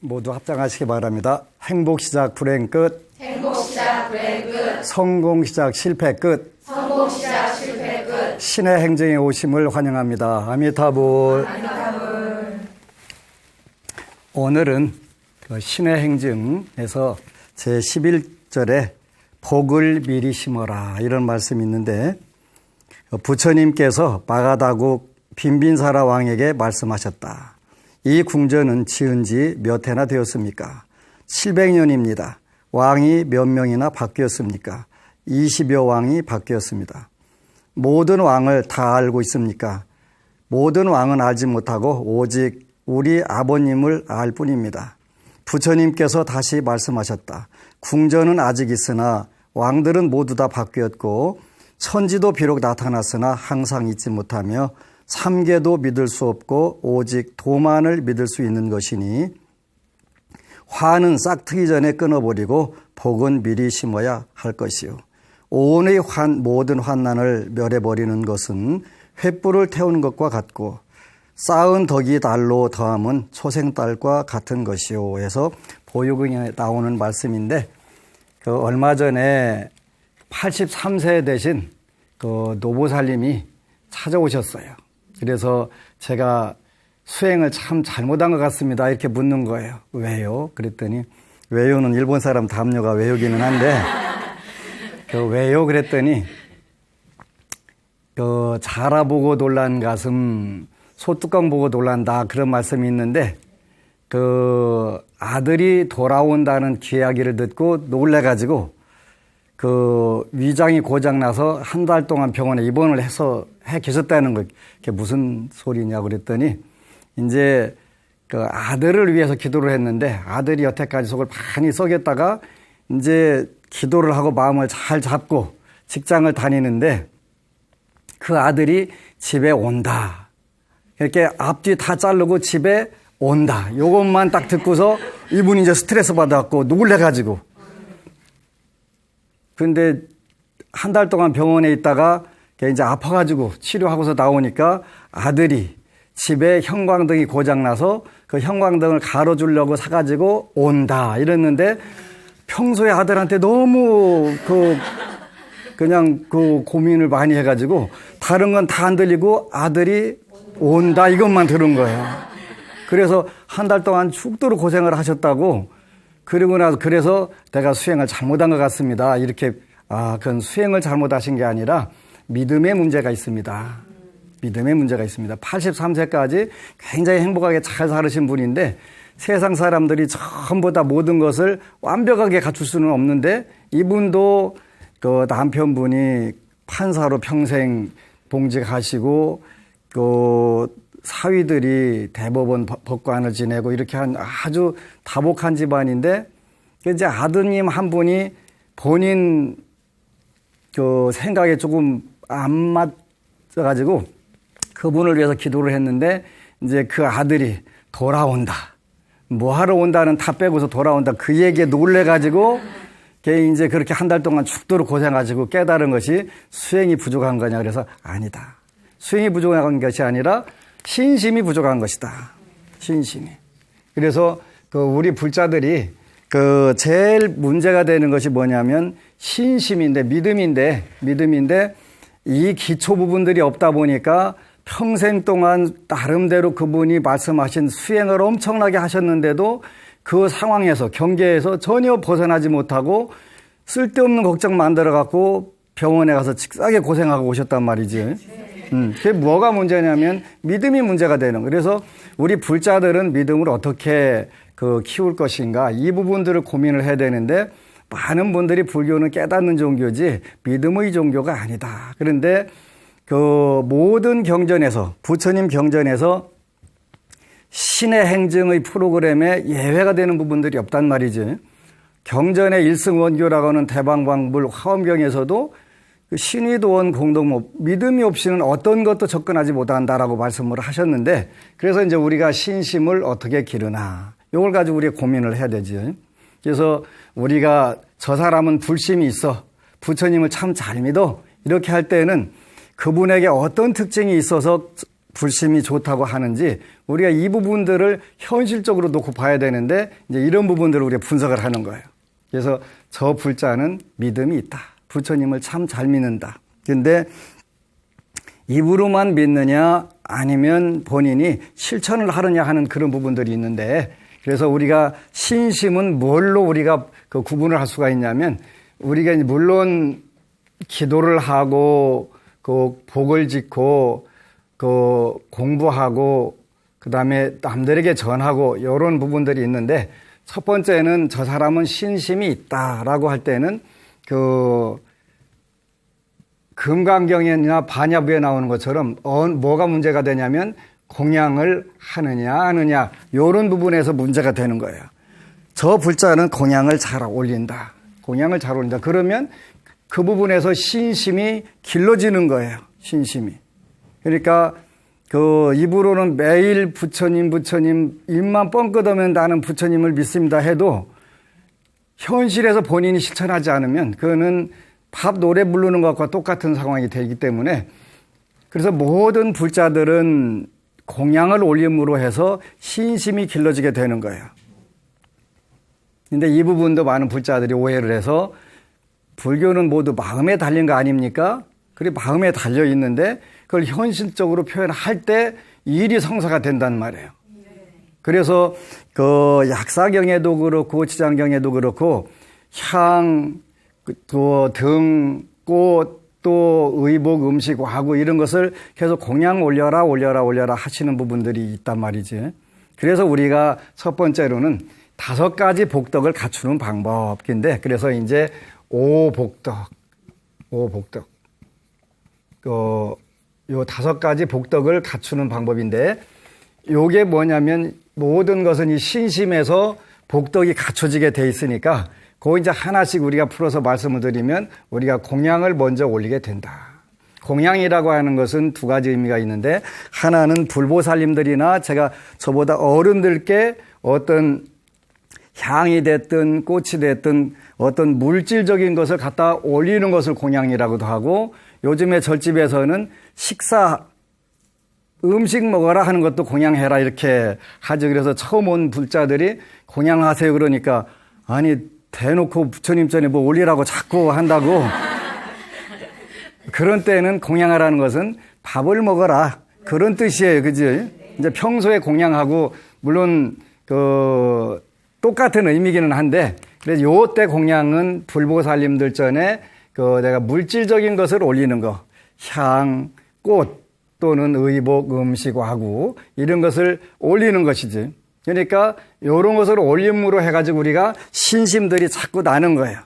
모두 합장하시기 바랍니다. 행복 시작 불행 끝. 행복 시작 불행 끝. 성공 시작 실패 끝. 성공 시작 실패 끝. 신의 행정에 오심을 환영합니다. 아미타불. 아미타불. 오늘은 신의 행정에서 제11절에 복을 미리 심어라 이런 말씀이 있는데, 부처님께서 마가다국 빈빈사라 왕에게 말씀하셨다. 이 궁전은 지은 지 몇 해나 되었습니까? 700년입니다. 왕이 몇 명이나 바뀌었습니까? 20여 왕이 바뀌었습니다. 모든 왕을 다 알고 있습니까? 모든 왕은 알지 못하고 오직 우리 아버님을 알 뿐입니다. 부처님께서 다시 말씀하셨다. 궁전은 아직 있으나 왕들은 모두 다 바뀌었고 천지도 비록 나타났으나 항상 있지 못하며 삼계도 믿을 수 없고 오직 도만을 믿을 수 있는 것이니 화는 싹트기 전에 끊어버리고 복은 미리 심어야 할 것이요. 온의 모든 환난을 멸해버리는 것은 횃불을 태우는 것과 같고 쌓은 덕이 달로 더함은 초생달과 같은 것이요. 해서 보육경에 나오는 말씀인데, 얼마 전에 83세 되신 노보살님이 찾아오셨어요. 그래서 제가 수행을 참 잘못한 것 같습니다. 이렇게 묻는 거예요. 왜요? 그랬더니, 왜요는 일본 사람 담요가 왜요기는 한데, 왜요? 그랬더니, 자라보고 놀란 가슴, 소뚜껑 보고 놀란다. 그런 말씀이 있는데, 아들이 돌아온다는 이야기를 듣고 놀래가지고, 위장이 고장나서 한 달 동안 병원에 입원을 해 계셨다는 거, 그게 무슨 소리냐고 그랬더니, 이제 아들을 위해서 기도를 했는데, 아들이 여태까지 속을 많이 썩였다가, 이제 기도를 하고 마음을 잘 잡고 직장을 다니는데, 그 아들이 집에 온다. 이렇게 앞뒤 다 자르고 집에 온다. 요것만 딱 듣고서 이분이 이제 스트레스 받아갖고 놀래가지고. 근데 한 달 동안 병원에 있다가 이제 아파가지고 치료하고서 나오니까 아들이 집에 형광등이 고장나서 그 형광등을 가로주려고 사가지고 온다. 이랬는데 평소에 아들한테 너무 그냥 고민을 많이 해가지고 다른 건 다 안 들리고 아들이 온다. 이것만 들은 거예요. 그래서 한 달 동안 죽도록 고생을 하셨다고. 그리고 나서 그래서 내가 수행을 잘못한 것 같습니다. 이렇게, 그건 수행을 잘못하신 게 아니라 믿음의 문제가 있습니다. 믿음의 문제가 있습니다. 83세까지 굉장히 행복하게 잘 살으신 분인데 세상 사람들이 전부 다 모든 것을 완벽하게 갖출 수는 없는데 이분도 남편분이 판사로 평생 봉직하시고 사위들이 대법원 법관을 지내고 이렇게 한 아주 다복한 집안인데, 이제 아드님 한 분이 본인 생각에 조금 안 맞아가지고 그분을 위해서 기도를 했는데, 이제 그 아들이 돌아온다. 뭐 하러 온다는 다 빼고서 돌아온다. 그 얘기에 놀래가지고 이제 그렇게 한 달 동안 죽도록 고생하시고 깨달은 것이 수행이 부족한 거냐. 그래서 아니다. 수행이 부족한 것이 아니라 신심이 부족한 것이다. 신심이. 그래서 우리 불자들이 제일 문제가 되는 것이 뭐냐면 신심인데, 믿음인데 이 기초 부분들이 없다 보니까 평생 동안 나름대로 그분이 말씀하신 수행을 엄청나게 하셨는데도 그 상황에서, 경계에서 전혀 벗어나지 못하고 쓸데없는 걱정 만들어갖고 병원에 가서 직사게 고생하고 오셨단 말이지. 그게 뭐가 문제냐면 믿음이 문제가 되는 거예요. 그래서 우리 불자들은 믿음을 어떻게 키울 것인가, 이 부분들을 고민을 해야 되는데, 많은 분들이 불교는 깨닫는 종교지 믿음의 종교가 아니다. 그런데 모든 경전에서, 부처님 경전에서 신의 행정의 프로그램에 예외가 되는 부분들이 없단 말이지. 경전의 일승원교라고 하는 대방광불 화엄경에서도 신의도원 공동모, 믿음이 없이는 어떤 것도 접근하지 못한다라고 말씀을 하셨는데, 그래서 이제 우리가 신심을 어떻게 기르나, 이걸 가지고 우리가 고민을 해야 되지. 그래서 우리가 저 사람은 불심이 있어, 부처님을 참 잘 믿어, 이렇게 할 때는 그분에게 어떤 특징이 있어서 불심이 좋다고 하는지 우리가 이 부분들을 현실적으로 놓고 봐야 되는데 이제 이런 부분들을 우리가 분석을 하는 거예요. 그래서 저 불자는 믿음이 있다. 부처님을 참 잘 믿는다. 근데 입으로만 믿느냐 아니면 본인이 실천을 하느냐 하는 그런 부분들이 있는데 그래서 우리가 신심은 뭘로 우리가 그 구분을 할 수가 있냐면 우리가 물론 기도를 하고 그 복을 짓고 그 공부하고 그다음에 남들에게 전하고 이런 부분들이 있는데 첫 번째는 저 사람은 신심이 있다라고 할 때는 그 금강경이나 반야부에 나오는 것처럼 뭐가 문제가 되냐면 공양을 하느냐 안 하느냐 이런 부분에서 문제가 되는 거예요. 저 불자는 공양을 잘 올린다. 공양을 잘 올린다. 그러면 그 부분에서 신심이 길러지는 거예요. 신심이. 그러니까 그 입으로는 매일 부처님 입만 뻥끗하면 나는 부처님을 믿습니다 해도 현실에서 본인이 실천하지 않으면 그거는 밥 노래 부르는 것과 똑같은 상황이 되기 때문에 그래서 모든 불자들은 공양을 올림으로 해서 신심이 길러지게 되는 거예요. 근데 이 부분도 많은 불자들이 오해를 해서 불교는 모두 마음에 달린 거 아닙니까? 그래 마음에 달려 있는데 그걸 현실적으로 표현할 때 일이 성사가 된단 말이에요. 그래서 그 약사경에도 그렇고 지장경에도 그렇고 향, 또 등, 꽃, 또 의복, 음식, 화구 이런 것을 계속 공양 올려라 하시는 부분들이 있단 말이지. 그래서 우리가 첫 번째로는 5가지 복덕을 갖추는 방법인데 그래서 이제 오복덕. 요 5가지 복덕을 갖추는 방법인데 요게 뭐냐면 모든 것은 이 신심에서 복덕이 갖춰지게 돼 있으니까 그거 이제 하나씩 우리가 풀어서 말씀을 드리면 우리가 공양을 먼저 올리게 된다. 공양이라고 하는 것은 2가지 의미가 있는데 하나는 불보살님들이나 제가 저보다 어른들께 어떤 향이 됐든 꽃이 됐든 어떤 물질적인 것을 갖다 올리는 것을 공양이라고도 하고 요즘에 절집에서는 식사 음식 먹어라 하는 것도 공양해라 이렇게 하죠. 그래서 처음 온 불자들이 공양하세요 그러니까 아니 대놓고 부처님 전에 뭐 올리라고 자꾸 한다고 그런 때는 공양하라는 것은 밥을 먹어라 그런 뜻이에요. 그지? 이제 평소에 공양하고 물론 그 똑같은 의미기는 한데 그래서 요때 공양은 불보살님들 전에 그 내가 물질적인 것을 올리는 거 향, 꽃 또는 의복, 음식, 화구 이런 것을 올리는 것이지. 그러니까 이런 것을 올림으로 해가지고 우리가 신심들이 자꾸 나는 거예요.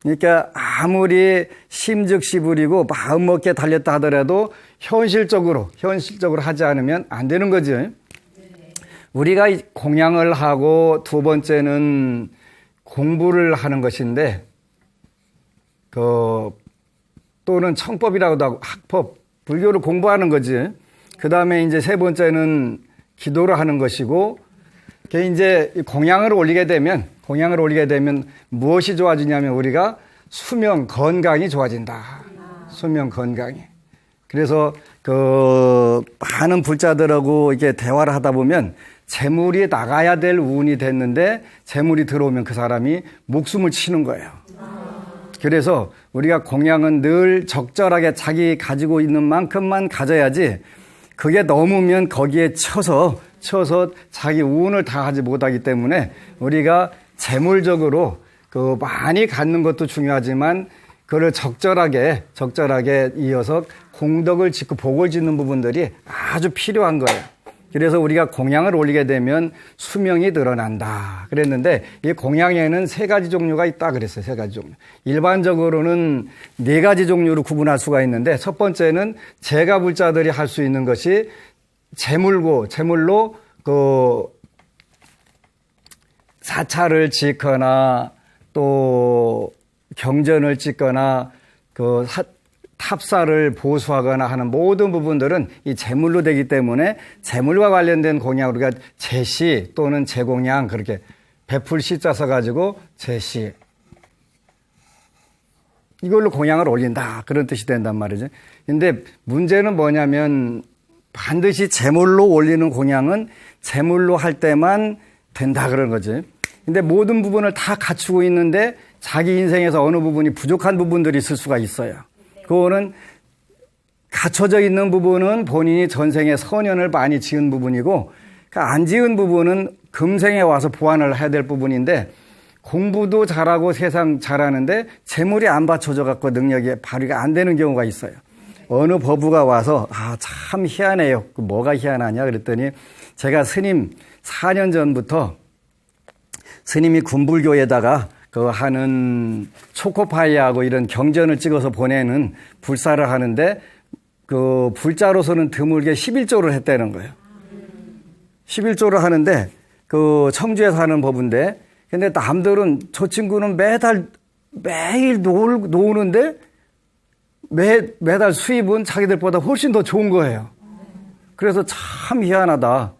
그러니까 아무리 심즉시 부리고 마음 먹게 달렸다 하더라도 현실적으로 하지 않으면 안 되는 거지. 우리가 공양을 하고 2번째는 공부를 하는 것인데 또는 청법이라고도 하고 학법, 불교를 공부하는 거지. 그 다음에 이제 3번째는 기도를 하는 것이고, 그게 이제 공양을 올리게 되면 무엇이 좋아지냐면 우리가 수명, 건강이 좋아진다. 수명, 건강이. 그래서 많은 불자들하고 이렇게 대화를 하다 보면 재물이 나가야 될 운이 됐는데 재물이 들어오면 그 사람이 목숨을 치는 거예요. 그래서 우리가 공양은 늘 적절하게 자기 가지고 있는 만큼만 가져야지 그게 넘으면 거기에 쳐서 자기 운을 다 하지 못하기 때문에 우리가 재물적으로 많이 갖는 것도 중요하지만 그걸 적절하게 이어서 공덕을 짓고 복을 짓는 부분들이 아주 필요한 거예요. 그래서 우리가 공양을 올리게 되면 수명이 늘어난다 그랬는데 이 공양에는 3가지 종류가 있다 그랬어요. 3가지 종류. 일반적으로는 4가지 종류로 구분할 수가 있는데 첫 번째는 제가불자들이 할 수 있는 것이 재물로 사찰을 짓거나 또 경전을 짓거나 탑사를 보수하거나 하는 모든 부분들은 이 재물로 되기 때문에 재물과 관련된 공양 우리가 제시 또는 제공양 그렇게 베풀 시자 써가지고 제시 이걸로 공양을 올린다 그런 뜻이 된단 말이죠. 근데 문제는 뭐냐면 반드시 제물로 올리는 공양은 제물로 할 때만 된다 그런 거지. 근데 모든 부분을 다 갖추고 있는데 자기 인생에서 어느 부분이 부족한 부분들이 있을 수가 있어요. 그거는 갖춰져 있는 부분은 본인이 전생에 선연을 많이 지은 부분이고 안 지은 부분은 금생에 와서 보완을 해야 될 부분인데 공부도 잘하고 세상 잘하는데 재물이 안 받쳐져 갖고 능력이 발휘가 안 되는 경우가 있어요. 어느 법우가 와서 참 희한해요. 뭐가 희한하냐 그랬더니 제가 스님 4년 전부터 스님이 군불교에다가 하는 초코파이하고 이런 경전을 찍어서 보내는 불사를 하는데 그 불자로서는 드물게 11조를 했다는 거예요. 11조를 하는데 그 청주에 사는 법인데 근데 남들은 저 친구는 매일 노는데 매달 수입은 자기들보다 훨씬 더 좋은 거예요. 그래서 참 희한하다.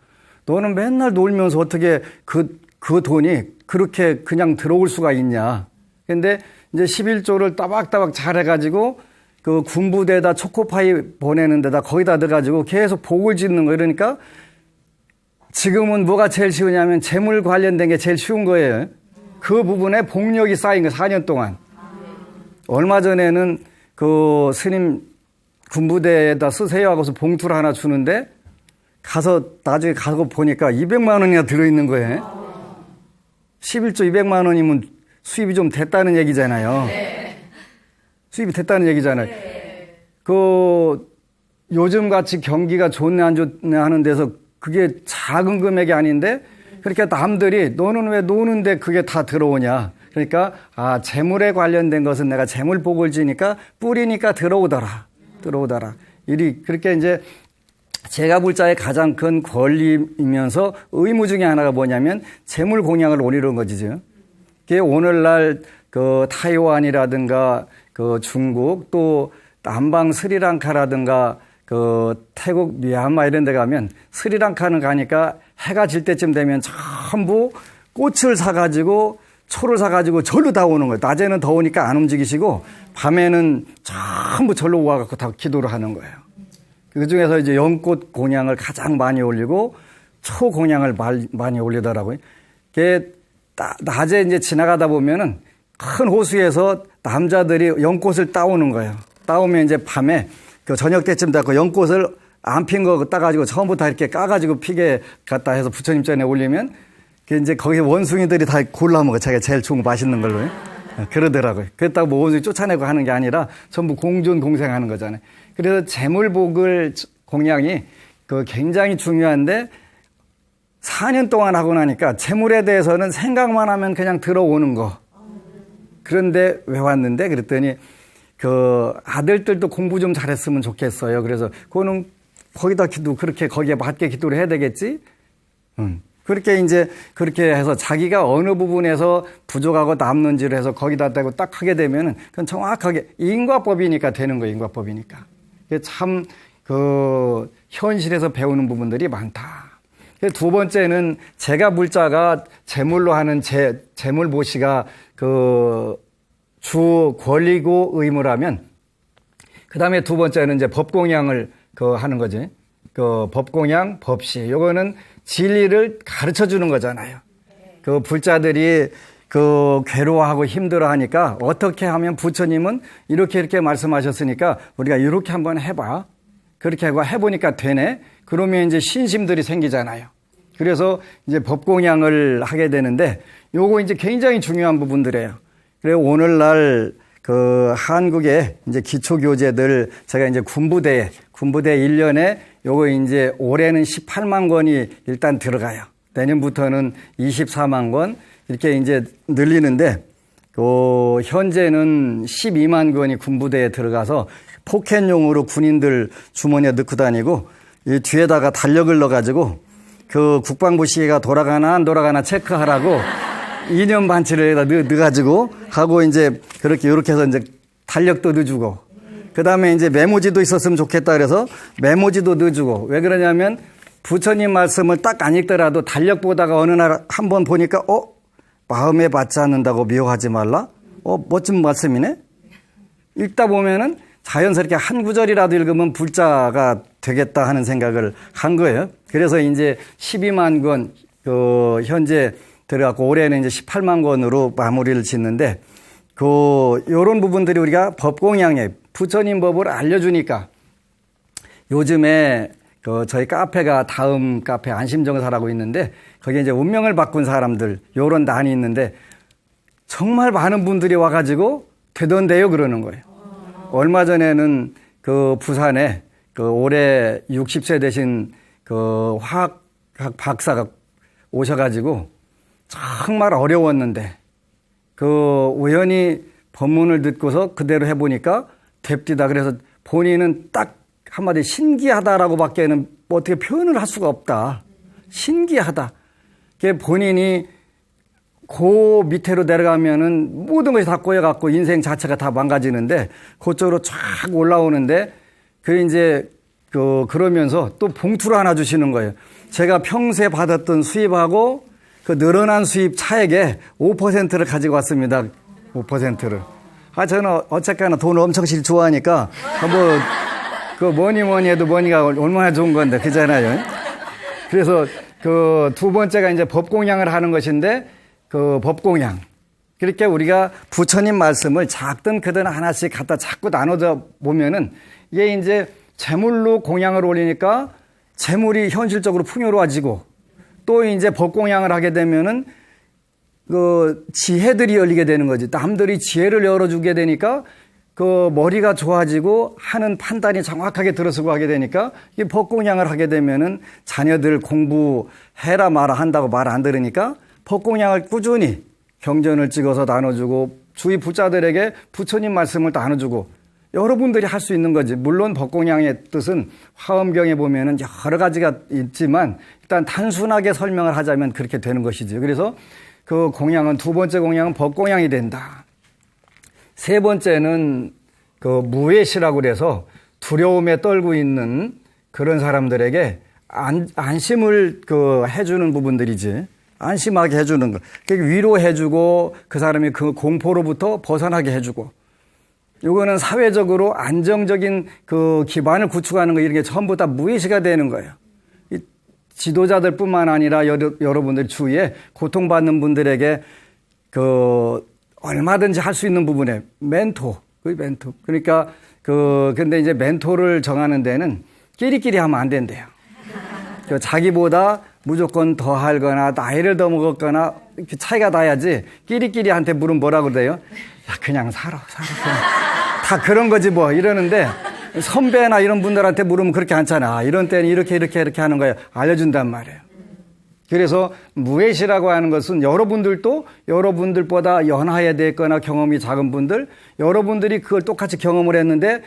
너는 맨날 놀면서 어떻게 그 돈이 그렇게 그냥 들어올 수가 있냐. 근데 이제 11조를 따박따박 잘해가지고 그 군부대에다 초코파이 보내는 데다 거기다 넣어가지고 계속 복을 짓는 거 이러니까 지금은 뭐가 제일 쉬우냐면 재물 관련된 게 제일 쉬운 거예요. 그 부분에 복력이 쌓인 거 4년 동안. 얼마 전에는 그 스님 군부대에다 쓰세요 하고서 봉투를 하나 주는데 나중에 가서 보니까 200만 원이나 들어있는 거예요. 11조 200만 원이면 수입이 좀 됐다는 얘기잖아요. 네. 수입이 됐다는 얘기잖아요. 네. 요즘 같이 경기가 좋네 안 좋네 하는 데서 그게 작은 금액이 아닌데 그렇게 남들이 너는 왜 노는데 그게 다 들어오냐. 그러니까 재물에 관련된 것은 내가 재물복을 지니까 뿌리니까 들어오더라. 그렇게 이제 제가 불자의 가장 큰 권리이면서 의무 중에 하나가 뭐냐면 재물 공양을 올리는 거지죠. 그게 오늘날 그 타이완이라든가 그 중국 또 남방 스리랑카라든가 그 태국 미얀마 이런 데 가면 스리랑카는 가니까 해가 질 때쯤 되면 전부 꽃을 사가지고 초를 사가지고 절로 다 오는 거예요. 낮에는 더우니까 안 움직이시고 밤에는 전부 절로 와갖고 다 기도를 하는 거예요. 그 중에서 이제 연꽃 공양을 가장 많이 올리고 초 공양을 많이 올리더라고요. 그게 낮에 이제 지나가다 보면은 큰 호수에서 남자들이 연꽃을 따오는 거예요. 따오면 이제 밤에 그 저녁 때쯤 되고 연꽃을 안 핀 거 따가지고 처음부터 이렇게 까가지고 피게 갖다 해서 부처님 전에 올리면 그 이제 거기 원숭이들이 다 골라 먹어. 자기가 제일 좋은 거 맛있는 걸로. 그러더라고요. 그랬다고 뭐 원숭이 쫓아내고 하는 게 아니라 전부 공존 공생하는 거잖아요. 그래서 재물복을 공양이 굉장히 중요한데 4년 동안 하고 나니까 재물에 대해서는 생각만 하면 그냥 들어오는 거. 그런데 왜 왔는데 그랬더니 그 아들들도 공부 좀 잘했으면 좋겠어요. 그래서 그거는 거기다 그렇게 거기에 맞게 기도를 해야 되겠지. 그렇게 이제 그렇게 해서 자기가 어느 부분에서 부족하고 남는지를 해서 거기다 대고 딱 하게 되면은 그건 정확하게 인과법이니까 되는 거예요. 인과법이니까. 참 현실에서 배우는 부분들이 많다. 두 번째는 제가 불자가 재물로 하는 재물보시가 주 권리고 의무라면 그 다음에 두 번째는 이제 법공양을 하는 거지. 법공양, 법시. 요거는 진리를 가르쳐 주는 거잖아요. 불자들이 괴로워하고 힘들어 하니까 어떻게 하면 부처님은 이렇게 말씀하셨으니까 우리가 이렇게 한번 해봐. 그렇게 하고 해보니까 되네. 그러면 이제 신심들이 생기잖아요. 그래서 이제 법공양을 하게 되는데 요거 이제 굉장히 중요한 부분들이에요. 그래서 오늘날 한국의 이제 기초교재들 제가 이제 군부대 1년에 요거 이제 올해는 18만 권이 일단 들어가요. 내년부터는 24만 권 이렇게 이제 늘리는데 현재는 12만 권이 군부대에 들어가서 포켓용으로 군인들 주머니에 넣고 다니고 이 뒤에다가 달력을 넣어가지고 국방부 시계가 돌아가나 안 돌아가나 체크하라고 2년 반치를 넣어가지고 하고 이제 이렇게 해서 이제 달력도 넣어주고 그 다음에 이제 메모지도 있었으면 좋겠다 그래서 메모지도 넣어주고 왜 그러냐면 부처님 말씀을 딱 안 읽더라도 달력 보다가 어느 날 한번 보니까 마음에 받지 않는다고 미워하지 말라? 멋진 말씀이네? 읽다 보면은 자연스럽게 한 구절이라도 읽으면 불자가 되겠다 하는 생각을 한 거예요. 그래서 이제 12만 권, 현재 들어갔고 올해는 이제 18만 권으로 마무리를 짓는데 요런 부분들이 우리가 법공양에 부처님 법을 알려주니까 요즘에 저희 카페가 다음 카페 안심정사라고 있는데 거기에 이제 운명을 바꾼 사람들 요런 단이 있는데 정말 많은 분들이 와가지고 되던데요 그러는 거예요. 얼마 전에는 부산에 올해 60세 되신 화학 박사가 오셔가지고 정말 어려웠는데 우연히 법문을 듣고서 그대로 해보니까 됩디다. 그래서 본인은 딱 한마디 신기하다라고 밖에는 어떻게 표현을 할 수가 없다. 신기하다. 본인이 그 밑으로 내려가면은 모든 것이 다 꼬여갖고 인생 자체가 다 망가지는데 그쪽으로 쫙 올라오는데 그러면서 또 봉투를 하나 주시는 거예요. 제가 평소에 받았던 수입하고 늘어난 수입 차액에 5%를 가지고 왔습니다. 5%를. 저는 어쨌거나 돈을 엄청 좋아하니까 뭐니 해도 뭐니가 얼마나 좋은 건데, 그잖아요. 그래서 두 번째가 이제 법공양을 하는 것인데, 법공양. 그렇게 우리가 부처님 말씀을 작든 크든 하나씩 갖다 자꾸 나눠져 보면은 이게 이제 재물로 공양을 올리니까 재물이 현실적으로 풍요로워지고 또 이제 법공양을 하게 되면은 지혜들이 열리게 되는 거지. 남들이 지혜를 열어주게 되니까 머리가 좋아지고 하는 판단이 정확하게 들어서고 하게 되니까 이 법공양을 하게 되면은 자녀들 공부해라 마라 한다고 말 안 들으니까 법공양을 꾸준히 경전을 찍어서 나눠주고 주위 부자들에게 부처님 말씀을 나눠주고 여러분들이 할 수 있는 거지. 물론 법공양의 뜻은 화엄경에 보면은 여러 가지가 있지만 일단 단순하게 설명을 하자면 그렇게 되는 것이죠. 그래서 공양은 두 번째 공양은 법공양이 된다. 세 번째는 무예시라고 그래서 두려움에 떨고 있는 그런 사람들에게 안심을 해주는 부분들이지. 안심하게 해주는 거. 위로해주고 그 사람이 그 공포로부터 벗어나게 해주고. 요거는 사회적으로 안정적인 기반을 구축하는 거 이런 게 전부 다 무예시가 되는 거예요. 이 지도자들 뿐만 아니라 여러분들 주위에 고통받는 분들에게 얼마든지 할 수 있는 부분에 멘토. 그러니까 근데 이제 멘토를 정하는 데는 끼리끼리 하면 안 된대요. 자기보다 무조건 더 할거나 나이를 더 먹었거나 이렇게 차이가 나야지 끼리끼리한테 물으면 뭐라고 그래요? 야, 그냥 살아. 그냥. 다 그런 거지 뭐 이러는데 선배나 이런 분들한테 물으면 그렇게 않잖아. 이런 때는 이렇게 하는 거예요. 알려준단 말이에요. 그래서 무예시라고 하는 것은 여러분들도 여러분들보다 연하에 됐거나 경험이 작은 분들, 여러분들이 그걸 똑같이 경험을 했는데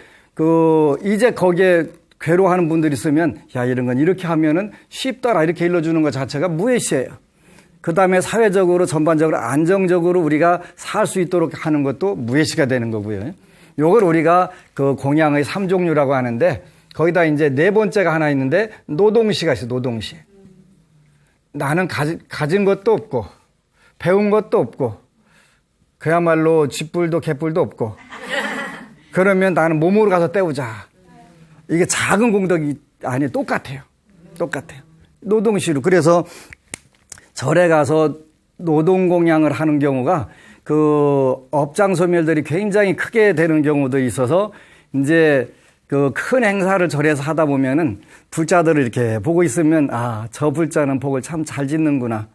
이제 거기에 괴로워하는 분들이 있으면 야 이런 건 이렇게 하면은 쉽더라 이렇게 일러주는 것 자체가 무예시예요. 그 다음에 사회적으로 전반적으로 안정적으로 우리가 살 수 있도록 하는 것도 무예시가 되는 거고요. 요걸 우리가 공양의 3종류라고 하는데 거기다 이제 네 번째가 하나 있는데 노동시가 있어요. 노동시. 나는 가진 것도 없고 배운 것도 없고 그야말로 쥐뿔도 개뿔도 없고 그러면 나는 몸으로 가서 때우자. 이게 작은 공덕이 아니 똑같아요. 노동시로. 그래서 절에 가서 노동공양을 하는 경우가 업장 소멸들이 굉장히 크게 되는 경우도 있어서 이제 큰 행사를 절에서 하다 보면은 불자들을 이렇게 보고 있으면 저 불자는 복을 참 잘 짓는구나.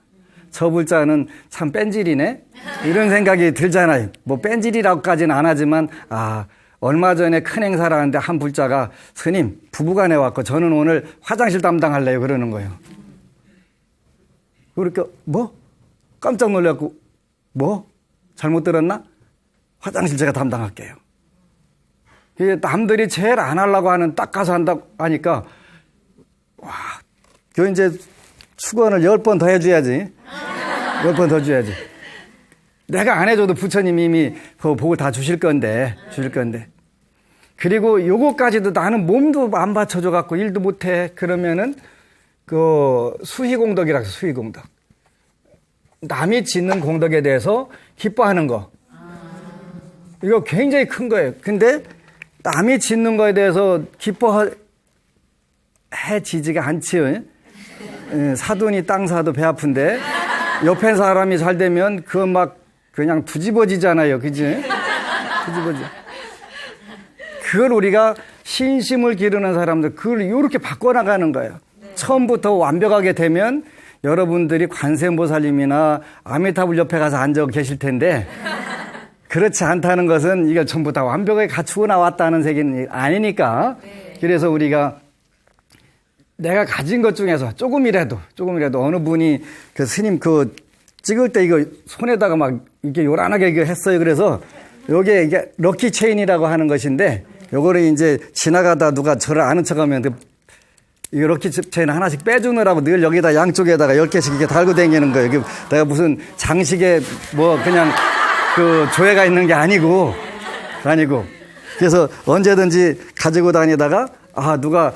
저 불자는 참 뺀질이네. 이런 생각이 들잖아요. 뭐 뺀질이라고까지는 안 하지만 얼마 전에 큰 행사를 하는데 한 불자가 스님 부부간에 왔고 저는 오늘 화장실 담당할래요 그러는 거예요. 그러니까 깜짝 놀랐고 잘못 들었나? 화장실 제가 담당할게요. 남들이 제일 안 하려고 하는 딱 가서 한다고 하니까 그 이제 수건을 10번 더 해줘야지. 10번 더 줘야지. 내가 안 해줘도 부처님이 이미 복을 다 주실 건데. 그리고 요거까지도 나는 몸도 안 받쳐줘갖고 일도 못해. 그러면은 수희공덕이라고 해서 수희공덕. 남이 짓는 공덕에 대해서 기뻐하는 거. 이거 굉장히 큰 거예요. 근데 남이 짓는 거에 대해서 해지지가 않지요. 사돈이 땅 사도 배 아픈데 옆에 사람이 잘 되면 그거 막 그냥 뒤집어지잖아요. 그지? 뒤집어지. 그걸 우리가 신심을 기르는 사람들 그걸 이렇게 바꿔나가는 거예요. 처음부터 완벽하게 되면 여러분들이 관세음보살님이나 아미타불 옆에 가서 앉아 계실 텐데 그렇지 않다는 것은 이게 전부 다 완벽하게 갖추고 나왔다는 세계는 아니니까. 그래서 우리가 내가 가진 것 중에서 조금이라도 어느 분이 그 스님 그 찍을 때 이거 손에다가 막 이렇게 요란하게 이거 했어요. 그래서 요게 이게 럭키 체인이라고 하는 것인데 요거를 이제 지나가다 누가 저를 아는 척하면 이 럭키 체인 하나씩 빼주느라고 늘 여기다 양쪽에다가 10개씩 이렇게 달고 다니는 거예요. 이게 내가 무슨 장식에 뭐 그냥 그 조회가 있는 게 아니고. 그래서 언제든지 가지고 다니다가 누가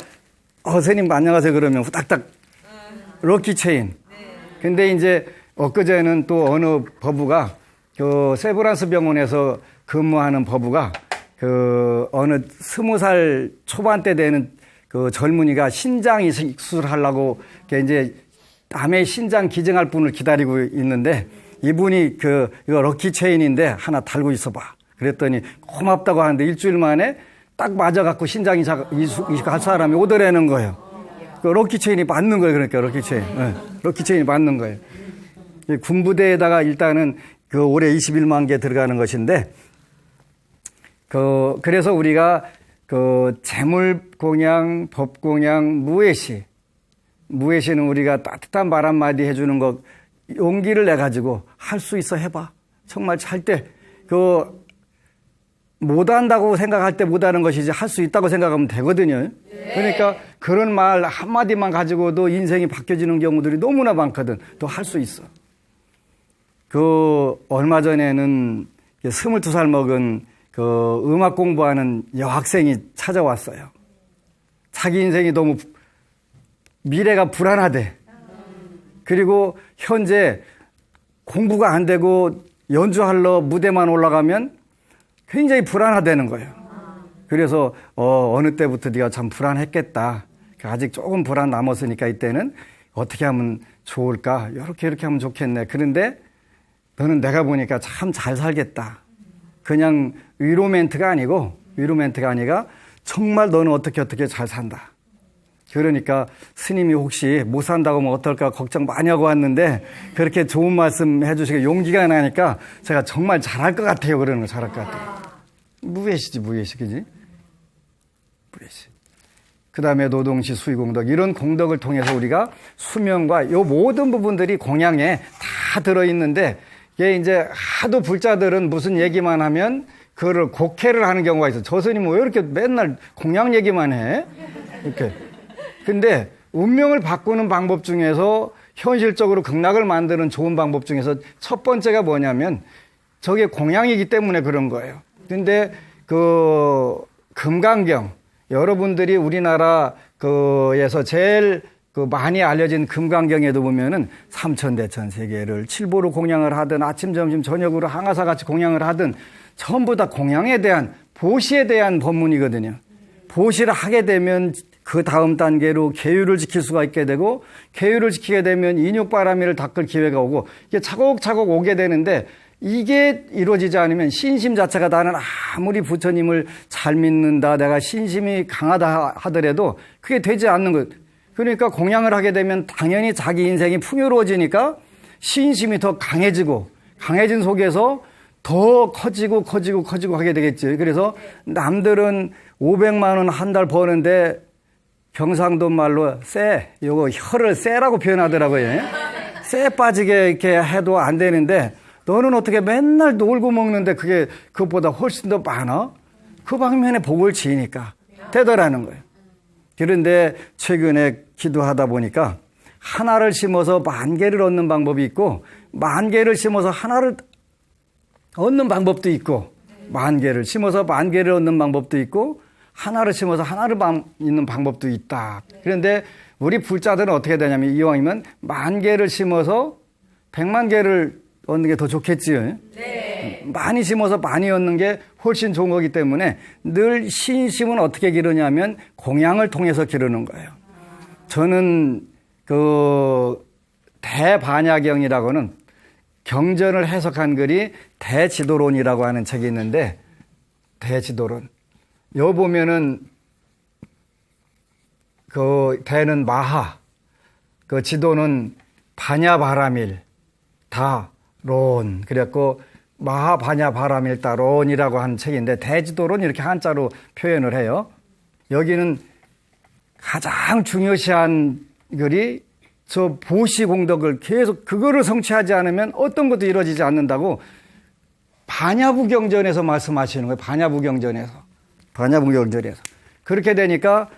선생님 안녕하세요 그러면 후딱딱 럭키 체인. 근데 이제 엊그제는 또 어느 법우가 그 세브란스 병원에서 근무하는 법우가 그 어느 20살 초반대 되는 그 젊은이가 신장 이식술을 하려고 이제 남의 신장 기증할 분을 기다리고 있는데 이분이 이거 럭키 체인인데 하나 달고 있어봐. 그랬더니 고맙다고 하는데 일주일 만에 딱 맞아갖고 신장 이식할 사람이 오더라는 거예요. 그 럭키 체인이 맞는 거예요. 그러니까 럭키 체인. 네. 럭키 체인이 맞는 거예요. 군부대에다가 일단은 그 올해 21만 개 들어가는 것인데 그래서 우리가 그 재물공양, 법공양, 무예시는 우리가 따뜻한 말 한마디 해주는 것 용기를 내가지고 할 수 있어 해봐. 정말 잘 때 못한다고 생각할 때 못하는 것이지 할 수 있다고 생각하면 되거든요. 그러니까 그런 말 한마디만 가지고도 인생이 바뀌어지는 경우들이 너무나 많거든. 또 할 수 있어. 얼마 전에는 22살 먹은 음악 공부하는 여학생이 찾아왔어요. 자기 인생이 너무 미래가 불안하대. 그리고 현재 공부가 안 되고 연주하러 무대만 올라가면 굉장히 불안하다는 거예요. 그래서 어느 때부터 네가 참 불안했겠다. 아직 조금 불안 남았으니까 이때는 어떻게 하면 좋을까? 이렇게 하면 좋겠네. 그런데 너는 내가 보니까 참 잘 살겠다. 그냥 위로 멘트가 아니라 정말 너는 어떻게 잘 산다. 그러니까 스님이 혹시 못 산다고 하면 어떨까 걱정 많이 하고 왔는데 그렇게 좋은 말씀 해주시고 용기가 나니까 제가 정말 잘할 것 같아요. 그러는 거 잘할 것 같아요. 무예시지, 그지? 무예시. 그 다음에 노동시, 수의공덕 이런 공덕을 통해서 우리가 수명과 요 모든 부분들이 공양에 다 들어있는데 이게 이제 하도 불자들은 무슨 얘기만 하면 그거를 곡해를 하는 경우가 있어. 저 스님은 왜 이렇게 맨날 공양 얘기만 해? 이렇게. 근데 운명을 바꾸는 방법 중에서 현실적으로 극락을 만드는 좋은 방법 중에서 첫 번째가 뭐냐면 저게 공양이기 때문에 그런 거예요. 근데 금강경 여러분들이 우리나라 에서 제일 많이 알려진 금강경에도 보면은 삼천대천 세계를 칠보로 공양을 하든 아침 점심 저녁으로 항아사 같이 공양을 하든 전부 다 공양에 대한 보시에 대한 법문이거든요. 보시를 하게 되면 그 다음 단계로 계율을 지킬 수가 있게 되고 계율을 지키게 되면 인욕바라미를 닦을 기회가 오고 이게 차곡차곡 오게 되는데 이게 이루어지지 않으면 신심 자체가 나는 아무리 부처님을 잘 믿는다 내가 신심이 강하다 하더라도 그게 되지 않는 것. 그러니까 공양을 하게 되면 당연히 자기 인생이 풍요로워지니까 신심이 더 강해진 속에서 더 커지고 하게 되겠지. 그래서 남들은 500만 원 한 달 버는데 경상도 말로 요거 혀를 쎄라고 표현하더라고요. 쎄 빠지게 이렇게 해도 안 되는데 너는 어떻게 맨날 놀고 먹는데 그것보다 훨씬 더 많아? 그 방면에 복을 지으니까 되더라는 거예요. 그런데 최근에 기도하다 보니까 하나를 심어서 10,000개를 얻는 방법이 있고 10,000개를 심어서 하나를 얻는 방법도 있고 10,000개를 심어서 10,000개를 얻는 방법도 있고 하나를 심어서 하나를 있는 방법도 있다. 그런데 우리 불자들은 어떻게 되냐면 이왕이면 10,000개를 심어서 100만 개를 얻는 게 더 좋겠지요. 네. 많이 심어서 많이 얻는 게 훨씬 좋은 거기 때문에 늘 신심은 어떻게 기르냐면 공양을 통해서 기르는 거예요. 저는 그 대반야경이라고는 경전을 해석한 글이 대지도론이라고 하는 책이 있는데, 대지도론. 요 보면은 그 대는 마하, 그 지도는 반야바라밀 다론, 그래갖고 마하반야바라밀 다론이라고 하는 책인데, 대지도론 이렇게 한자로 표현을 해요. 여기는 가장 중요시한 글이 저 보시공덕을 계속 그거를 성취하지 않으면 어떤 것도 이루어지지 않는다고 반야부경전에서 말씀하시는 거예요. 반야부경전에서. 그렇게 되니까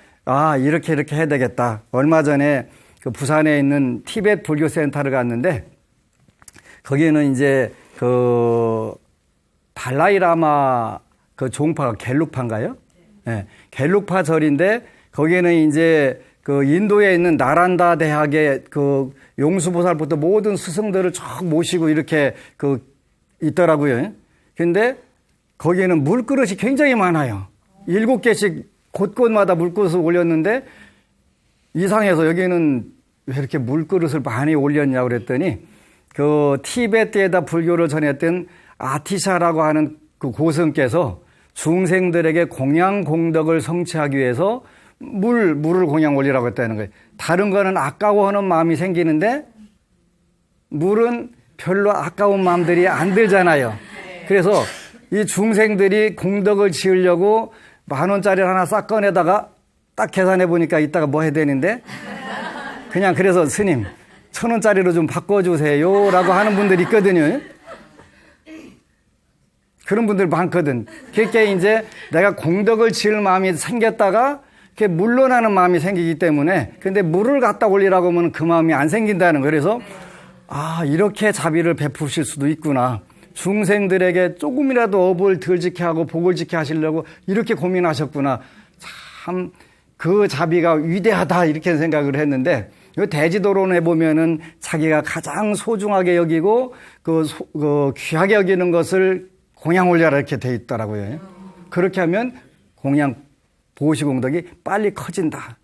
이렇게 해야 되겠다. 얼마 전에 그 부산에 있는 티베트 불교 센터를 갔는데, 거기는 이제 그 달라이라마 그 종파가 갤룩파인가요? 네. 갤룩파 절인데, 거기에는 이제 그 인도에 있는 나란다 대학의 그 용수보살부터 모든 스승들을 쭉 모시고 이렇게 그 있더라고요. 근데 거기에는 물그릇이 굉장히 많아요. 7개씩 곳곳마다 물그릇을 올렸는데, 이상해서 여기는 왜 이렇게 물그릇을 많이 올렸냐고 그랬더니, 그 티베트에다 불교를 전했던 아티샤라고 하는 그 고승께서 중생들에게 공양 공덕을 성취하기 위해서 물을 공양 올리라고 했다는 거예요. 다른 거는 아까워하는 마음이 생기는데 물은 별로 아까운 마음들이 안 들잖아요. 그래서 이 중생들이 공덕을 지으려고 10,000원짜리를 하나 싹 꺼내다가 딱 계산해 보니까 이따가 뭐 해야 되는데, 그냥 그래서 스님 1,000원짜리로 좀 바꿔주세요 라고 하는 분들이 있거든요. 그런 분들 많거든. 그렇게 이제 내가 공덕을 지을 마음이 생겼다가 이렇게 물러나는 마음이 생기기 때문에, 근데 물을 갖다 올리라고 하면 그 마음이 안 생긴다는 거예요. 그래서 이렇게 자비를 베푸실 수도 있구나. 중생들에게 조금이라도 업을 덜 지게 하고 복을 지게 하시려고 이렇게 고민하셨구나. 참 그 자비가 위대하다, 이렇게 생각을 했는데, 이 대지도론에 보면은 자기가 가장 소중하게 여기고 그 귀하게 여기는 것을 공양 올려라 이렇게 돼 있더라고요. 그렇게 하면 공양 보시공덕이 빨리 커진다.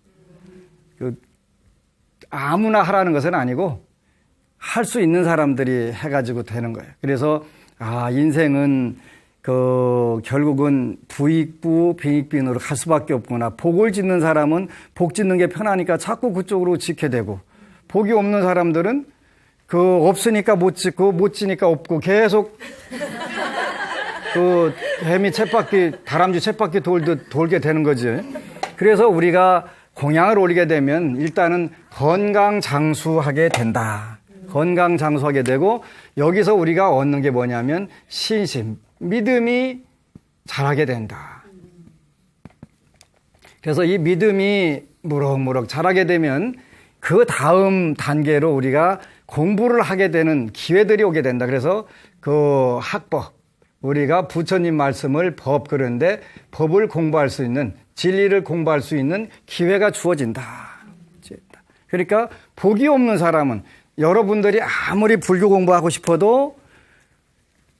아무나 하라는 것은 아니고 할 수 있는 사람들이 해가지고 되는 거예요. 그래서 인생은 결국은 부익부 빈익빈으로 갈 수밖에 없구나. 복을 짓는 사람은 복 짓는 게 편하니까 자꾸 그쪽으로 짓게 되고, 복이 없는 사람들은 없으니까 못 짓고 못 지니까 없고 계속 뱀이 다람쥐 쳇바퀴 돌듯 돌게 되는 거지. 그래서 우리가 공양을 올리게 되면 일단은 건강장수하게 된다. 건강장수하게 되고, 여기서 우리가 얻는 게 뭐냐면 신심, 믿음이 자라게 된다. 그래서 이 믿음이 무럭무럭 자라게 되면 그 다음 단계로 우리가 공부를 하게 되는 기회들이 오게 된다. 그래서 그 학법, 우리가 부처님 말씀을 그런데 법을 공부할 수 있는, 진리를 공부할 수 있는 기회가 주어진다. 그러니까 복이 없는 사람은, 여러분들이 아무리 불교 공부하고 싶어도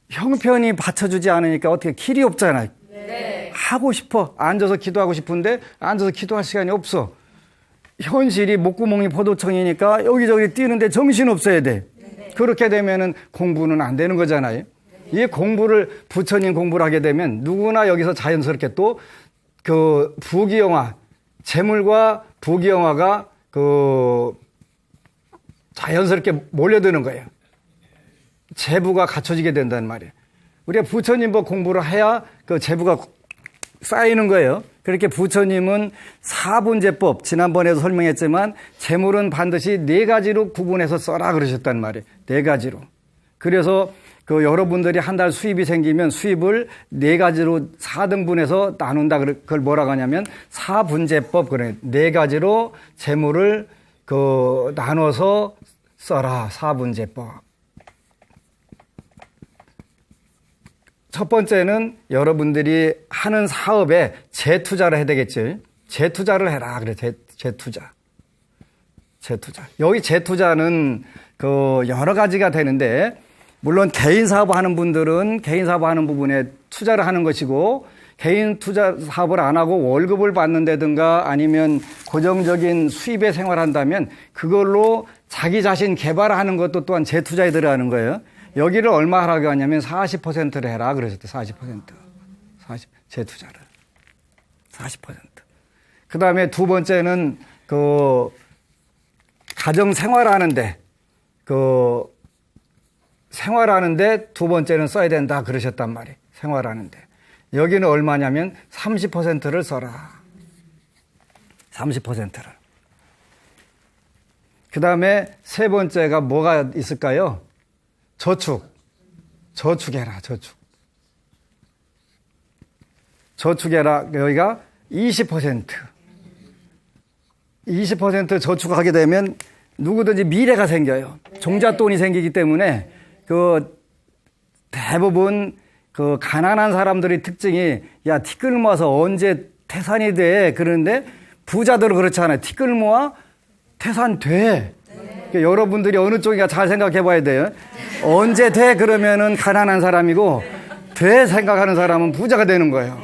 형편이 받쳐주지 않으니까 어떻게 길이 없잖아요. 네. 하고 싶어. 앉아서 기도하고 싶은데 앉아서 기도할 시간이 없어. 현실이 목구멍이 포도청이니까 여기저기 뛰는데 정신 없어야 돼. 네. 그렇게 되면은 공부는 안 되는 거잖아요. 이 공부를, 부처님 공부를 하게 되면 누구나 여기서 자연스럽게 또 부귀영화, 재물과 부귀영화가 자연스럽게 몰려드는 거예요. 재부가 갖춰지게 된다는 말이에요. 우리가 부처님 법 공부를 해야 그 재부가 쌓이는 거예요. 그렇게 부처님은 사분재법, 지난번에도 설명했지만 재물은 반드시 4가지로 구분해서 써라 그러셨단 말이에요. 4가지로. 그래서 여러분들이 한 달 수입이 생기면 수입을 4가지로 4등분해서 나눈다. 그걸 뭐라고 하냐면 사분재법, 그래. 4가지로 재물을 나눠서 써라. 사분재법. 첫 번째는 여러분들이 하는 사업에 재투자를 해야 되겠죠. 재투자를 해라. 그래. 재투자. 여기 재투자는 여러 가지가 되는데, 물론 개인 사업 하는 분들은 개인 사업 하는 부분에 투자를 하는 것이고, 개인 투자 사업을 안 하고 월급을 받는다든가 아니면 고정적인 수입에 생활한다면 그걸로 자기 자신 개발하는 것도 또한 재투자에 들어가는 거예요. 여기를 얼마 하라고 하냐면 40%를 해라 그러셨대. 40%. 재투자를. 40%. 그 다음에 두 번째는 가정 생활하는데 생활하는데 두 번째는 써야 된다 그러셨단 말이에요. 생활하는데. 여기는 얼마냐면 30%를 써라. 30%를. 그 다음에 세 번째가 뭐가 있을까요? 저축해라, 저축. 저축해라. 여기가 20%. 20% 저축하게 되면 누구든지 미래가 생겨요. 종잣돈이 생기기 때문에 대부분 가난한 사람들의 특징이 야, 티끌 모아서 언제 태산이 돼. 그러는데 부자들은 그렇지 않아요. 티끌 모아 태산 돼. 그러니까 여러분들이 어느 쪽인가 잘 생각해 봐야 돼요. 언제 돼 그러면은 가난한 사람이고 돼 생각하는 사람은 부자가 되는 거예요.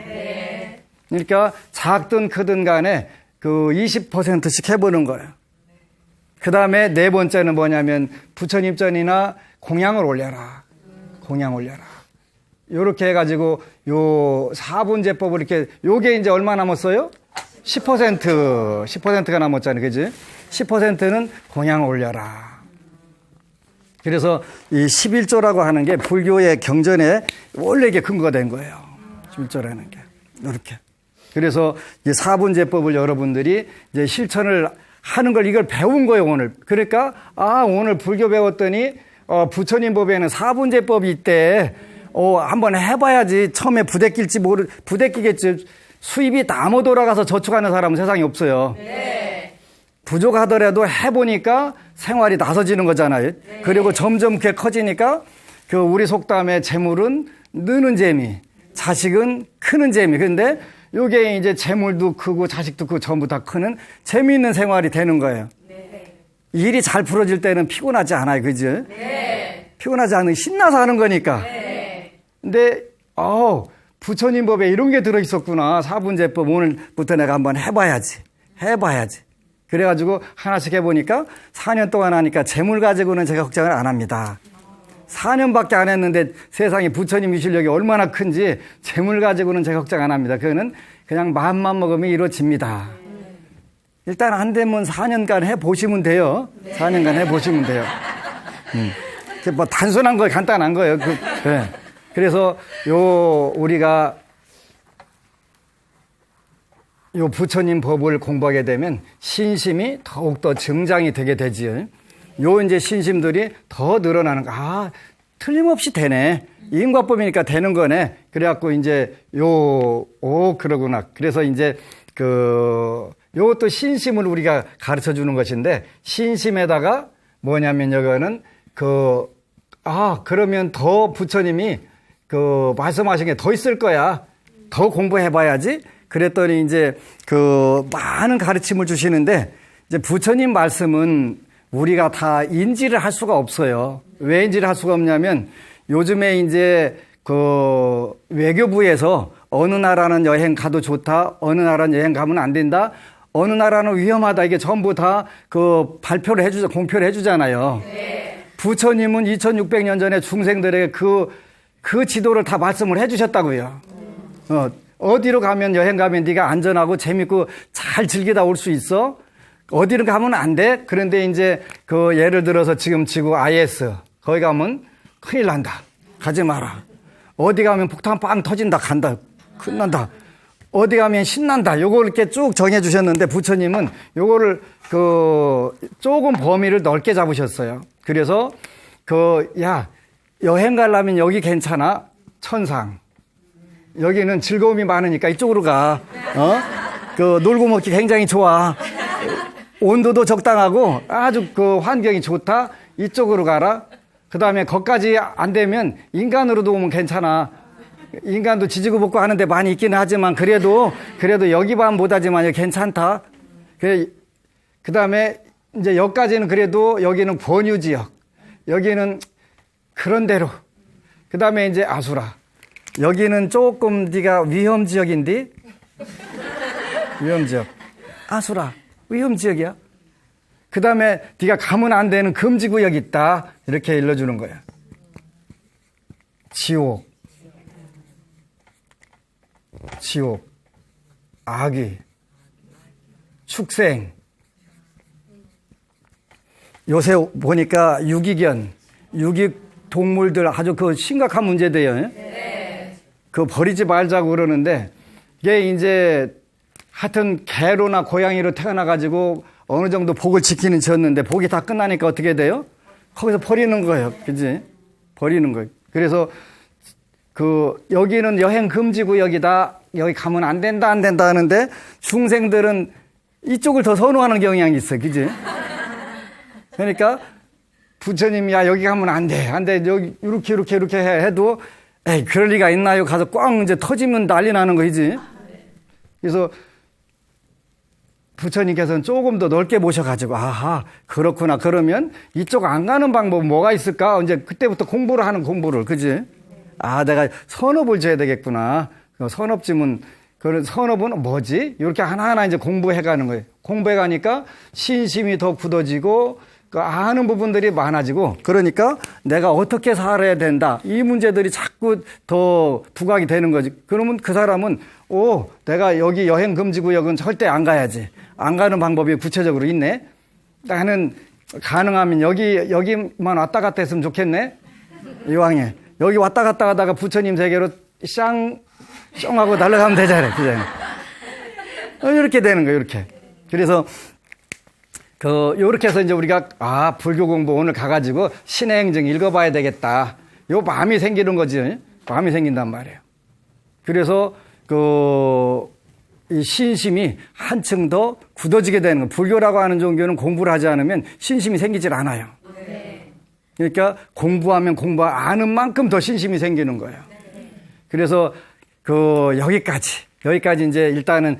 그러니까 작든 크든 간에 20%씩 해보는 거예요. 그 다음에 네 번째는 뭐냐면 부처님 전이나 공양을 올려라. 공양 올려라. 요렇게 해가지고 요 사분제법을 이렇게 요게 이제 얼마 남았어요? 10%가 남았잖아요. 그지? 10%는 공양을 올려라. 그래서 이 11조라고 하는 게 불교의 경전에 원래 이게 근거가 된 거예요. 11조라는 게. 이렇게. 그래서 이 사분제법을 여러분들이 이제 실천을 하는 걸 이걸 배운 거예요, 오늘. 그러니까, 오늘 불교 배웠더니, 부처님 법에는 사분제법이 있대. 한번 해봐야지. 처음에 부대끼겠지. 수입이 다 못 돌아가서 저축하는 사람은 세상에 없어요. 네. 부족하더라도 해보니까 생활이 나서지는 거잖아요. 네. 그리고 점점 그게 커지니까 우리 속담에 재물은 느는 재미, 자식은 크는 재미. 근데 요게 이제 재물도 크고 자식도 크고 전부 다 크는 재미있는 생활이 되는 거예요. 네. 일이 잘 풀어질 때는 피곤하지 않아요. 그죠? 네. 피곤하지 않으면 신나서 하는 거니까. 네. 근데, 부처님 법에 이런 게 들어있었구나. 사분제법 오늘부터 내가 한번 해봐야지. 그래가지고 하나씩 해보니까 4년 동안 하니까 재물 가지고는 제가 걱정을 안 합니다. 4년밖에 안 했는데 세상에 부처님 위실력이 얼마나 큰지 재물 가지고는 제가 걱정 안 합니다. 그거는 그냥 마음만 먹으면 이루어집니다. 일단 안 되면 4년간 해보시면 돼요. 4년간 해보시면 돼요. 뭐 단순한 거예요. 간단한 거예요. 네. 그래서 우리가 부처님 법을 공부하게 되면 신심이 더욱더 증장이 되게 되지요. 이제 신심들이 더 늘어나는 거. 틀림없이 되네. 인과법이니까 되는 거네. 그래갖고 이제 그러구나. 그래서 이제 요것도 신심을 우리가 가르쳐 주는 것인데, 신심에다가 뭐냐면 여기는 그러면 더 부처님이 말씀하신 게 더 있을 거야. 더 공부해봐야지. 그랬더니 이제 많은 가르침을 주시는데, 이제 부처님 말씀은 우리가 다 인지를 할 수가 없어요. 왜 인지를 할 수가 없냐면 요즘에 이제 외교부에서 어느 나라는 여행 가도 좋다, 어느 나라는 여행 가면 안 된다, 어느 나라는 위험하다, 이게 전부 다 발표를 공표를 해주잖아요. 네. 부처님은 2600년 전에 중생들에게 그 지도를 다 말씀을 해주셨다고요. 어디로 가면 여행 가면 네가 안전하고 재밌고 잘 즐기다 올 수 있어? 어디로 가면 안 돼? 그런데 이제 예를 들어서 지금 지구 IS 거기 가면 큰일 난다. 가지 마라. 어디 가면 폭탄 빵 터진다. 간다. 끝난다. 어디 가면 신난다. 요걸 이렇게 쭉 정해 주셨는데 부처님은 요거를 조금 범위를 넓게 잡으셨어요. 그래서 여행 가려면 여기 괜찮아. 천상. 여기는 즐거움이 많으니까 이쪽으로 가. 놀고 먹기 굉장히 좋아. 온도도 적당하고 아주 환경이 좋다. 이쪽으로 가라. 그 다음에 거기까지 안 되면 인간으로도 오면 괜찮아. 인간도 지지고 볶고 하는데 많이 있기는 하지만 그래도 여기 반 못하지만 여기 괜찮다. 그 다음에 이제 여기까지는 그래도 여기는 권유지역. 여기는 그런 대로. 그 다음에 이제 아수라. 여기는 조금 네가 위험 지역인데 위험 지역. 아수라 위험 지역이야. 그 다음에 네가 가면 안 되는 금지 구역이 있다. 이렇게 일러주는 거야. 지옥, 아귀, 축생. 요새 보니까 유기견, 유기동물들 아주 그 심각한 문제돼요. 네. 그 버리지 말자고 그러는데 이게 이제 하여튼 개로나 고양이로 태어나가지고 어느 정도 복을 지키는 지었는데 복이 다 끝나니까 어떻게 돼요? 거기서 버리는 거예요. 그지? 버리는 거예요. 그래서 여기는 여행 금지 구역이다. 여기 가면 안 된다 하는데 중생들은 이쪽을 더 선호하는 경향이 있어요. 그지? 그러니까 부처님이 야 여기 가면 안 돼. 여기 이렇게 해도 에이 그럴 리가 있나요? 가서 꽝 이제 터지면 난리 나는 거지. 그래서 부처님께서는 조금 더 넓게 모셔가지고 아하 그렇구나. 그러면 이쪽 안 가는 방법은 뭐가 있을까? 이제 그때부터 공부를 하는 공부를. 그지? 아 내가 선업을 줘야 되겠구나. 선업지문 그 선업은 뭐지? 이렇게 하나하나 이제 공부해 가는 거예요. 공부해 가니까 신심이 더 굳어지고 그 아는 부분들이 많아지고 그러니까 내가 어떻게 살아야 된다. 이 문제들이 자꾸 더 부각이 되는 거지. 그러면 그 사람은 내가 여기 여행 금지 구역은 절대 안 가야지. 안 가는 방법이 구체적으로 있네. 나는 가능하면 여기만 왔다 갔다 했으면 좋겠네. 이왕에 여기 왔다 갔다 하다가 부처님 세계로 쌍 하고 날아가면 되잖아요. 이렇게 되는 거예요. 이렇게. 그래서 요렇게 해서 이제 우리가 불교 공부 오늘 가가지고 신의 행정 읽어봐야 되겠다. 요 마음이 생기는 거지. 마음이 생긴단 말이에요. 그래서 이 신심이 한층 더 굳어지게 되는 거예요. 불교라고 하는 종교는 공부를 하지 않으면 신심이 생기질 않아요. 그러니까 공부하면 아는 만큼 더 신심이 생기는 거예요. 그래서 여기까지 이제 일단은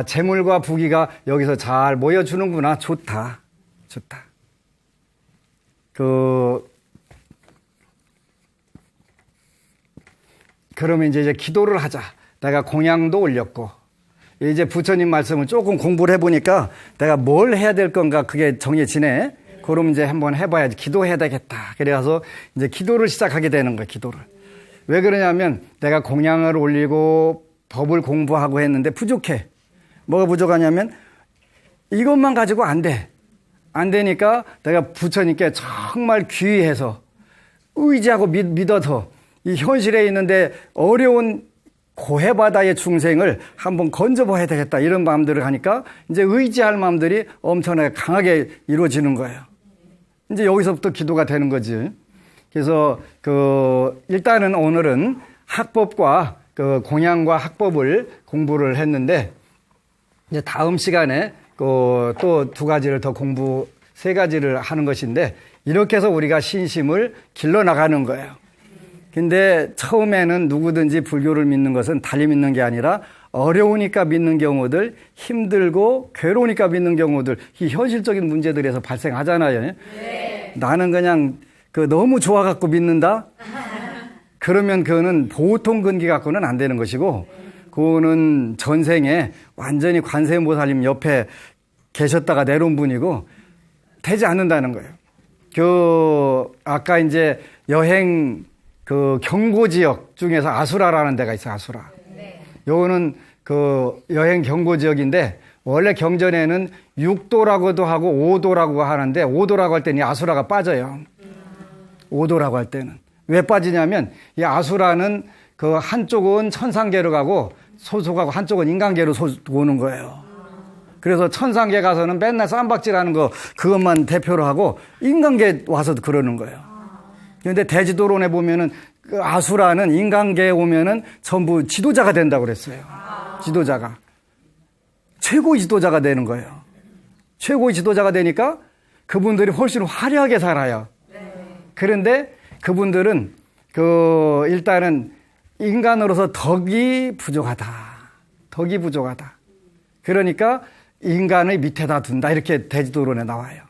재물과 부귀가 여기서 잘 모여주는구나. 좋다. 그러면 이제 기도를 하자. 내가 공양도 올렸고 이제 부처님 말씀을 조금 공부를 해보니까 내가 뭘 해야 될 건가 그게 정해지네. 그럼 이제 한번 해봐야지. 기도해야 되겠다. 그래서 이제 기도를 시작하게 되는 거예요. 기도를. 왜 그러냐면 내가 공양을 올리고 법을 공부하고 했는데 부족해. 뭐가 부족하냐면 이것만 가지고 안 돼. 안 되니까 내가 부처님께 정말 귀의해서 의지하고 믿어서 이 현실에 있는데 어려운 고해바다의 중생을 한번 건져봐야 되겠다. 이런 마음들을 하니까 이제 의지할 마음들이 엄청나게 강하게 이루어지는 거예요. 이제 여기서부터 기도가 되는 거지. 그래서 일단은 오늘은 학법과 공양과 학법을 공부를 했는데 이제 다음 시간에 또 두 가지를 더 세 가지를 하는 것인데 이렇게 해서 우리가 신심을 길러 나가는 거예요. 근데 처음에는 누구든지 불교를 믿는 것은 달리 믿는 게 아니라 어려우니까 믿는 경우들, 힘들고 괴로우니까 믿는 경우들, 이 현실적인 문제들에서 발생하잖아요. 네. 나는 그냥 너무 좋아갖고 믿는다? 그러면 그거는 보통 근기 갖고는 안 되는 것이고, 그거는 전생에 완전히 관세음보살님 옆에 계셨다가 내려온 분이고, 되지 않는다는 거예요. 아까 이제 여행 경고지역 중에서 아수라라는 데가 있어요, 아수라. 네. 요거는 여행 경고지역인데, 원래 경전에는 6도라고도 하고 5도라고 하는데, 5도라고 할 때는 이 아수라가 빠져요. 5도라고 할 때는. 왜 빠지냐면, 이 아수라는 한쪽은 천상계로 가고, 소속하고 한쪽은 인간계로 오는 거예요. 그래서 천상계 가서는 맨날 쌈박질하는 그것만 대표로 하고, 인간계 와서도 그러는 거예요. 그런데 대지도론에 보면은 아수라는 인간계에 오면은 전부 지도자가 된다고 그랬어요. 지도자가. 최고의 지도자가 되는 거예요. 최고의 지도자가 되니까 그분들이 훨씬 화려하게 살아요. 그런데 그분들은 일단은 인간으로서 덕이 부족하다. 그러니까 인간의 밑에다 둔다. 이렇게 대지도론에 나와요.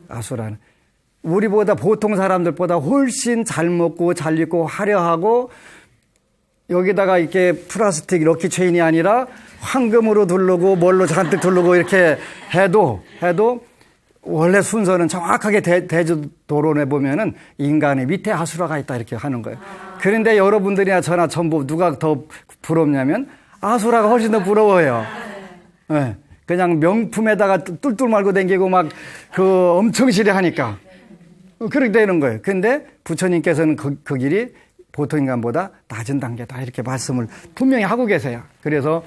아수라는. 우리보다 보통 사람들보다 훨씬 잘 먹고 잘 입고 화려하고 여기다가 이렇게 플라스틱 럭키 체인이 아니라 황금으로 두르고 뭘로 잔뜩 두르고 이렇게 해도 원래 순서는 정확하게 대주도론에 보면은 인간의 밑에 아수라가 있다 이렇게 하는 거예요. 그런데 여러분들이나 저나 전부 누가 더 부럽냐면 아수라가 훨씬 더 부러워요. 네. 그냥 명품에다가 뚫뚫 말고 다니고 막 그 엄청 시리하니까 그렇게 되는 거예요. 근데 부처님께서는 그 길이 보통 인간보다 낮은 단계다 이렇게 말씀을 분명히 하고 계세요. 그래서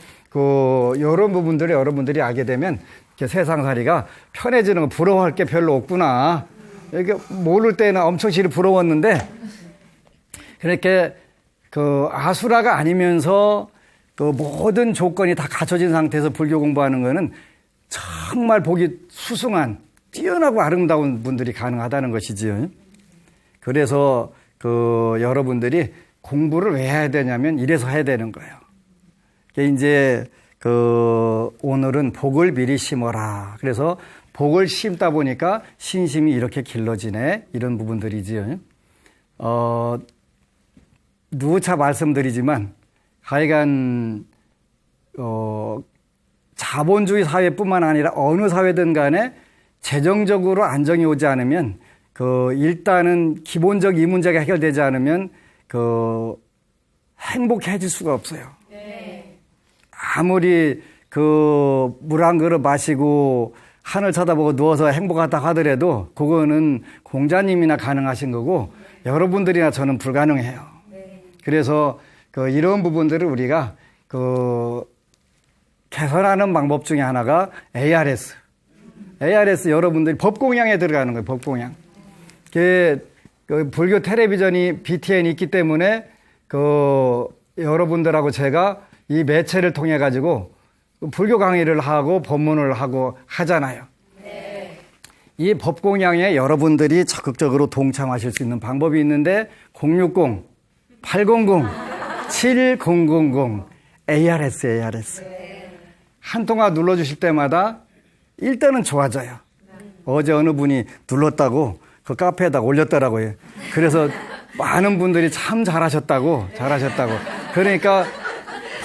이런 부분들을 여러분들이 알게 되면 이렇게 세상살이가 편해지는 거 부러워할 게 별로 없구나. 이렇게 모를 때는 엄청 시리 부러웠는데 그렇게 아수라가 아니면서 모든 조건이 다 갖춰진 상태에서 불교 공부하는 거는 정말 보기 수승한 뛰어나고 아름다운 분들이 가능하다는 것이지요. 그래서 여러분들이 공부를 왜 해야 되냐면 이래서 해야 되는 거예요. 이제 오늘은 복을 미리 심어라. 그래서 복을 심다 보니까 신심이 이렇게 길러지네. 이런 부분들이지요. 누차 말씀드리지만 하여간 자본주의 사회뿐만 아니라 어느 사회든 간에 재정적으로 안정이 오지 않으면 일단은 기본적 이 문제가 해결되지 않으면 행복해질 수가 없어요. 네. 아무리 물 한 그릇 마시고 하늘 쳐다보고 누워서 행복하다 하더라도 그거는 공자님이나 가능하신 거고 여러분들이나 저는 불가능해요. 네. 그래서 이런 부분들을 우리가 개선하는 방법 중에 하나가 ARS 여러분들이 법공양에 들어가는 거예요. 법공양. 불교 텔레비전이 BTN이 있기 때문에 여러분들하고 제가 이 매체를 통해 가지고 불교 강의를 하고 법문을 하고 하잖아요. 네. 이 법공양에 여러분들이 적극적으로 동참하실 수 있는 방법이 있는데 060-800-7000 ARS. 네. 한 통화 눌러주실 때마다 일단은 좋아져요. 어제 어느 분이 눌렀다고 그 카페에다 올렸더라고요. 그래서 많은 분들이 참 잘하셨다고. 그러니까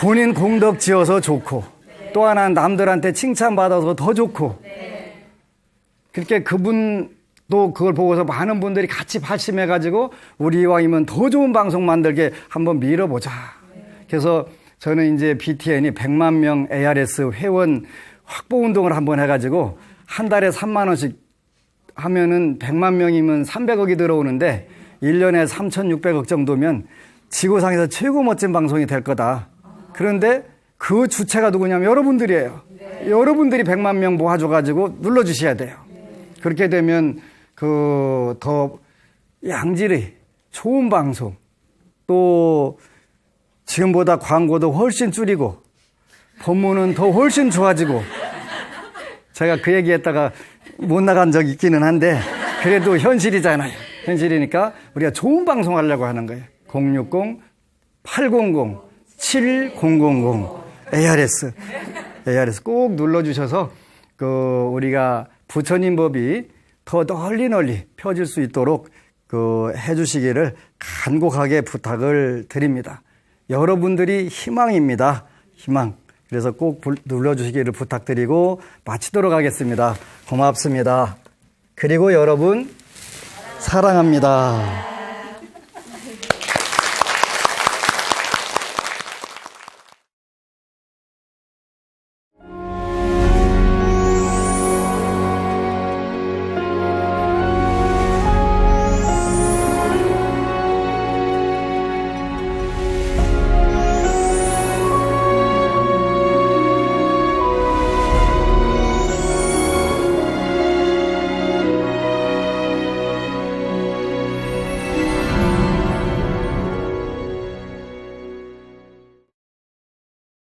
본인 공덕 지어서 좋고 또 하나는 남들한테 칭찬받아서 더 좋고 그렇게 그분도 그걸 보고서 많은 분들이 같이 발심해가지고 우리 이왕이면 더 좋은 방송 만들게 한번 밀어보자. 그래서 저는 이제 BTN이 100만 명 ARS 회원 확보 운동을 한번 해가지고 한 달에 3만 원씩 하면은 100만 명이면 300억이 들어오는데 1년에 3,600억 정도면 지구상에서 최고 멋진 방송이 될 거다. 그런데 그 주체가 누구냐면 여러분들이에요. 네. 여러분들이 100만 명 모아줘가지고 눌러주셔야 돼요. 네. 그렇게 되면 더 양질의 좋은 방송 또 지금보다 광고도 훨씬 줄이고 법문은 더 훨씬 좋아지고 제가 그 얘기했다가 못 나간 적이 있기는 한데 그래도 현실이잖아요. 현실이니까 우리가 좋은 방송 하려고 하는 거예요. 060-800-7000 ARS 꼭 눌러주셔서 우리가 부처님 법이 더 널리 펴질 수 있도록 해주시기를 간곡하게 부탁을 드립니다. 여러분들이 희망입니다. 희망. 그래서 꼭 눌러주시기를 부탁드리고 마치도록 하겠습니다. 고맙습니다. 그리고 여러분 사랑합니다.